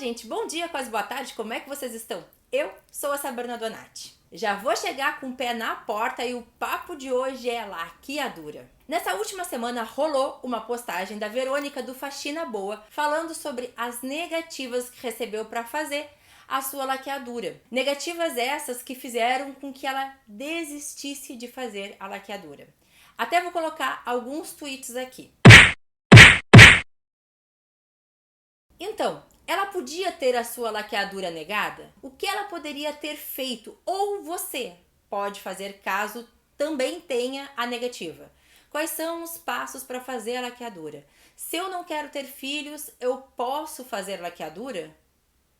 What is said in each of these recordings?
gente, bom dia, quase boa tarde, como é que vocês estão? Eu sou a Sabrina Donati. Já vou chegar com o pé na porta e o papo de hoje é laqueadura. Nessa última semana rolou uma postagem da Verônica do Faxina Boa falando sobre as negativas que recebeu para fazer a sua laqueadura. Negativas essas que fizeram com que ela desistisse de fazer a laqueadura. Até vou colocar alguns tweets aqui. Então, ela podia ter a sua laqueadura negada? O que ela poderia ter feito? Ou você pode fazer caso também tenha a negativa? Quais são os passos para fazer a laqueadura? Se eu não quero ter filhos, eu posso fazer laqueadura?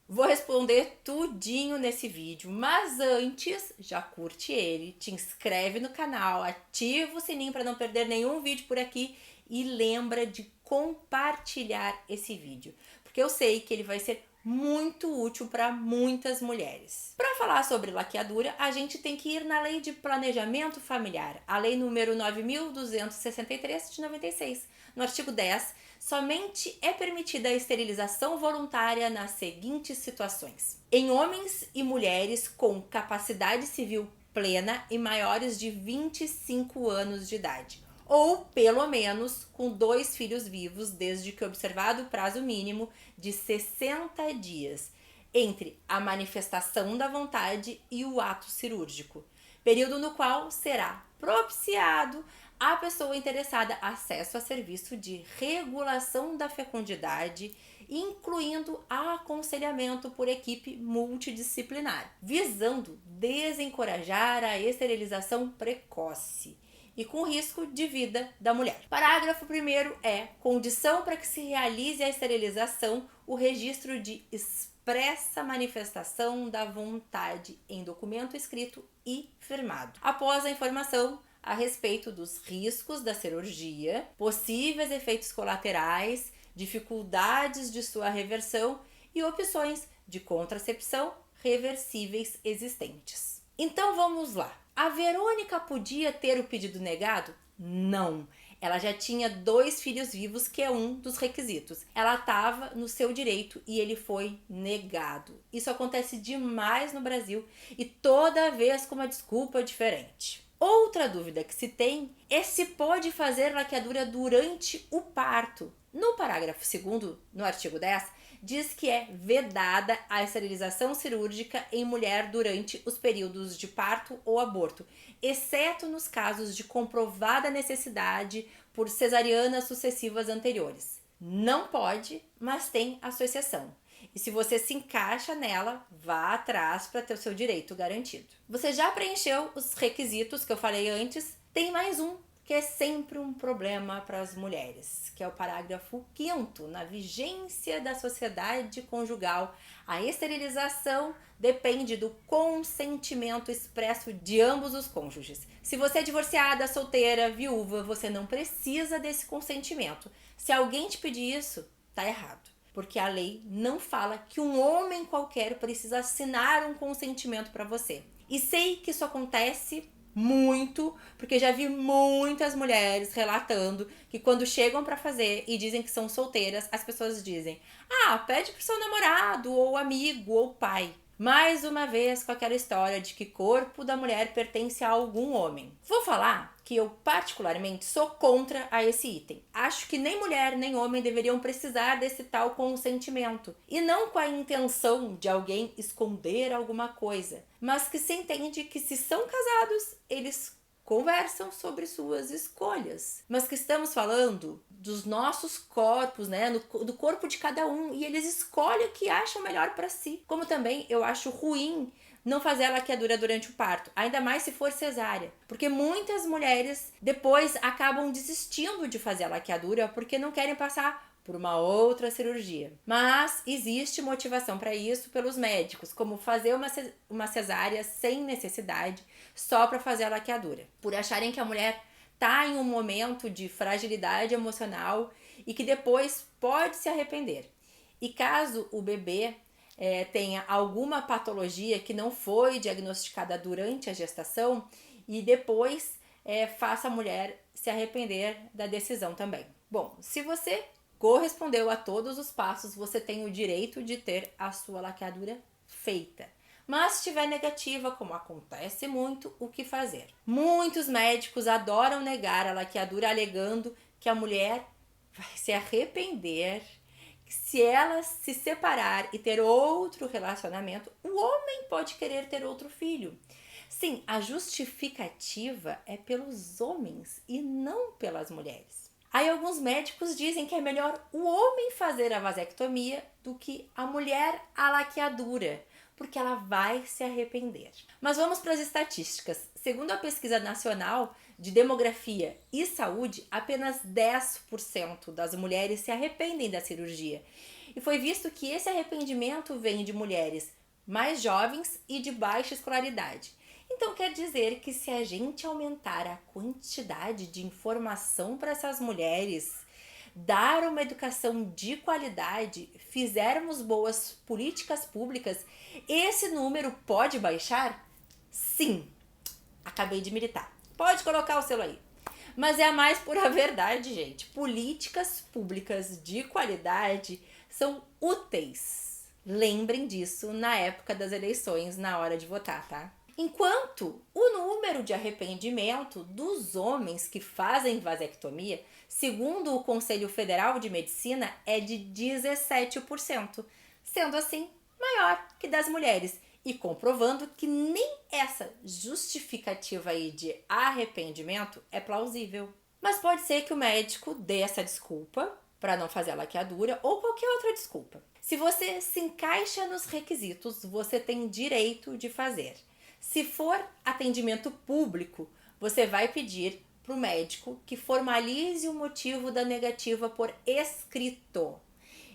Vou responder tudinho nesse vídeo, mas antes, já curte ele, te inscreve no canal, ativa o sininho para não perder nenhum vídeo por aqui e lembra de compartilhar esse vídeo, porque eu sei que ele vai ser muito útil para muitas mulheres. Para falar sobre laqueadura, a gente tem que ir na Lei de Planejamento Familiar, a Lei número 9.263 de 96. No artigo 10, somente é permitida a esterilização voluntária nas seguintes situações: em homens e mulheres com capacidade civil plena e maiores de 25 anos de idade, ou pelo menos com 2 filhos vivos, desde que observado o prazo mínimo de 60 dias entre a manifestação da vontade e o ato cirúrgico, período no qual será propiciado à pessoa interessada acesso a serviço de regulação da fecundidade, incluindo aconselhamento por equipe multidisciplinar, visando desencorajar a esterilização precoce e com risco de vida da mulher. Parágrafo 1º é: condição para que se realize a esterilização, o registro de expressa manifestação da vontade em documento escrito e firmado. Após a informação a respeito dos riscos da cirurgia, possíveis efeitos colaterais, dificuldades de sua reversão e opções de contracepção reversíveis existentes. Então vamos lá. A Verônica podia ter o pedido negado? Não. Ela já tinha 2 filhos vivos, que é um dos requisitos. Ela estava no seu direito e ele foi negado. Isso acontece demais no Brasil e toda vez com uma desculpa diferente. Outra dúvida que se tem é se pode fazer laqueadura durante o parto. No parágrafo 2º, no artigo 10, diz que é vedada a esterilização cirúrgica em mulher durante os períodos de parto ou aborto, exceto nos casos de comprovada necessidade por cesarianas sucessivas anteriores. Não pode, mas tem a sua exceção. E se você se encaixa nela, vá atrás para ter o seu direito garantido. Você já preencheu os requisitos que eu falei antes? Tem mais um, que é sempre um problema para as mulheres, que é o parágrafo 5º. Na vigência da sociedade conjugal, a esterilização depende do consentimento expresso de ambos os cônjuges. Se você é divorciada, solteira, viúva, você não precisa desse consentimento. Se alguém te pedir isso, tá errado, porque a lei não fala que um homem qualquer precisa assinar um consentimento para você. E sei que isso acontece muito, porque já vi muitas mulheres relatando que quando chegam para fazer e dizem que são solteiras, as pessoas dizem: ah, pede pro seu namorado, ou amigo, ou pai. Mais uma vez com aquela história de que corpo da mulher pertence a algum homem. Vou falar que eu particularmente sou contra a esse item. Acho que nem mulher nem homem deveriam precisar desse tal consentimento. E não com a intenção de alguém esconder alguma coisa, mas que se entende que se são casados, eles conversam sobre suas escolhas. Mas que estamos falando dos nossos corpos, né? Do corpo de cada um, e eles escolhem o que acham melhor para si. Como também eu acho ruim não fazer a laqueadura durante o parto, ainda mais se for cesárea, porque muitas mulheres depois acabam desistindo de fazer a laqueadura porque não querem passar por uma outra cirurgia. Mas existe motivação para isso pelos médicos, como fazer uma cesárea sem necessidade só para fazer a laqueadura, por acharem que a mulher está em um momento de fragilidade emocional e que depois pode se arrepender. E caso o bebê tenha alguma patologia que não foi diagnosticada durante a gestação, e depois faça a mulher se arrepender da decisão também. Bom, se você correspondeu a todos os passos, você tem o direito de ter a sua laqueadura feita. Mas se estiver negativa, como acontece muito, o que fazer? Muitos médicos adoram negar a laqueadura, alegando que a mulher vai se arrepender. Se ela se separar e ter outro relacionamento, o homem pode querer ter outro filho. Sim, a justificativa é pelos homens e não pelas mulheres. Aí alguns médicos dizem que é melhor o homem fazer a vasectomia do que a mulher a laqueadura, porque ela vai se arrepender. Mas vamos para as estatísticas. Segundo a Pesquisa Nacional de Demografia e Saúde, apenas 10% das mulheres se arrependem da cirurgia. E foi visto que esse arrependimento vem de mulheres mais jovens e de baixa escolaridade. Então quer dizer que se a gente aumentar a quantidade de informação para essas mulheres, dar uma educação de qualidade, fizermos boas políticas públicas, esse número pode baixar? Sim, acabei de militar. Pode colocar o selo aí. Mas é a mais pura verdade, gente. Políticas públicas de qualidade são úteis. Lembrem disso na época das eleições, na hora de votar, tá? Enquanto o número de arrependimento dos homens que fazem vasectomia, segundo o Conselho Federal de Medicina, é de 17%, sendo assim maior que das mulheres, e comprovando que nem essa justificativa aí de arrependimento é plausível. Mas pode ser que o médico dê essa desculpa para não fazer a laqueadura ou qualquer outra desculpa. Se você se encaixa nos requisitos, você tem direito de fazer. Se for atendimento público, você vai pedir para o médico que formalize o motivo da negativa por escrito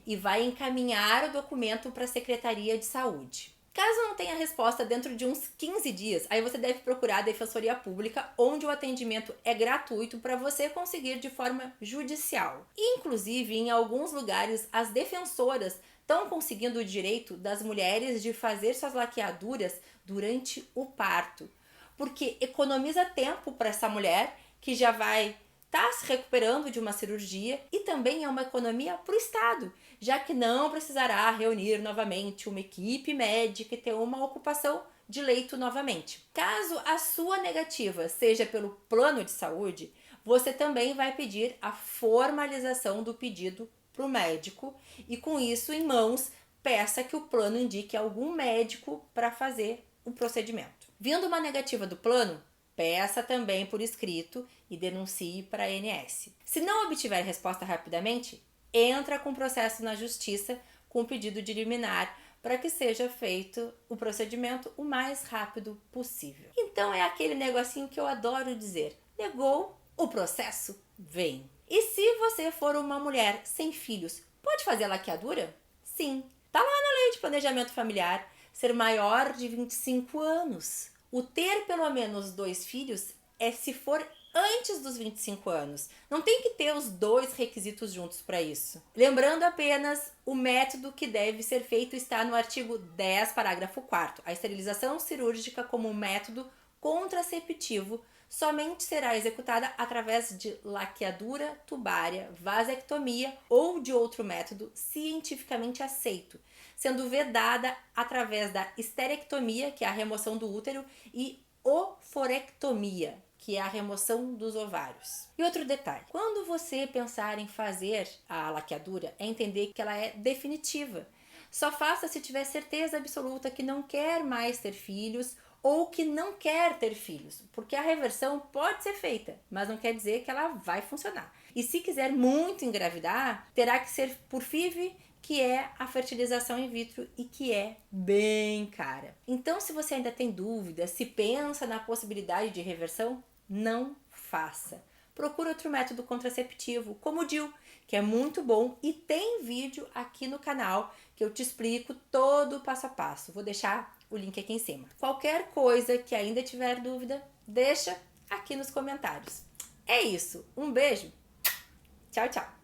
e vai encaminhar o documento para a Secretaria de Saúde. Caso não tenha resposta dentro de uns 15 dias, aí você deve procurar a Defensoria Pública, onde o atendimento é gratuito para você conseguir de forma judicial. Inclusive, em alguns lugares, as defensoras estão conseguindo o direito das mulheres de fazer suas laqueaduras durante o parto, porque economiza tempo para essa mulher que já vai estar se recuperando de uma cirurgia e também é uma economia para o Estado, já que não precisará reunir novamente uma equipe médica e ter uma ocupação de leito novamente. Caso a sua negativa seja pelo plano de saúde, você também vai pedir a formalização do pedido para o médico e com isso em mãos peça que o plano indique algum médico para fazer o procedimento. Vindo uma negativa do plano, peça também por escrito e denuncie para a ANS. Se não obtiver resposta rapidamente, entra com processo na justiça com pedido de liminar para que seja feito o procedimento o mais rápido possível. Então é aquele negocinho que eu adoro dizer: negou, o processo vem. E se você for uma mulher sem filhos, pode fazer a laqueadura? Sim, tá lá na lei de planejamento familiar, ser maior de 25 anos. O ter pelo menos 2 filhos é se for antes dos 25 anos. Não tem que ter os 2 requisitos juntos para isso. Lembrando apenas, o método que deve ser feito está no artigo 10, parágrafo 4º. A esterilização cirúrgica como método contraceptivo somente será executada através de laqueadura tubária, vasectomia ou de outro método cientificamente aceito, sendo vedada através da esterectomia, que é a remoção do útero, e oforectomia, que é a remoção dos ovários. E outro detalhe, quando você pensar em fazer a laqueadura, é entender que ela é definitiva. Só faça se tiver certeza absoluta que não quer mais ter filhos ou que não quer ter filhos, porque a reversão pode ser feita, mas não quer dizer que ela vai funcionar. E se quiser muito engravidar, terá que ser por FIV, que é a fertilização in vitro e que é bem cara. Então, se você ainda tem dúvida, se pensa na possibilidade de reversão, não faça. Procure outro método contraceptivo, como o DIU, que é muito bom e tem vídeo aqui no canal que eu te explico todo o passo a passo. Vou deixar o link aqui em cima. Qualquer coisa que ainda tiver dúvida, deixa aqui nos comentários. É isso. Um beijo. Tchau, tchau.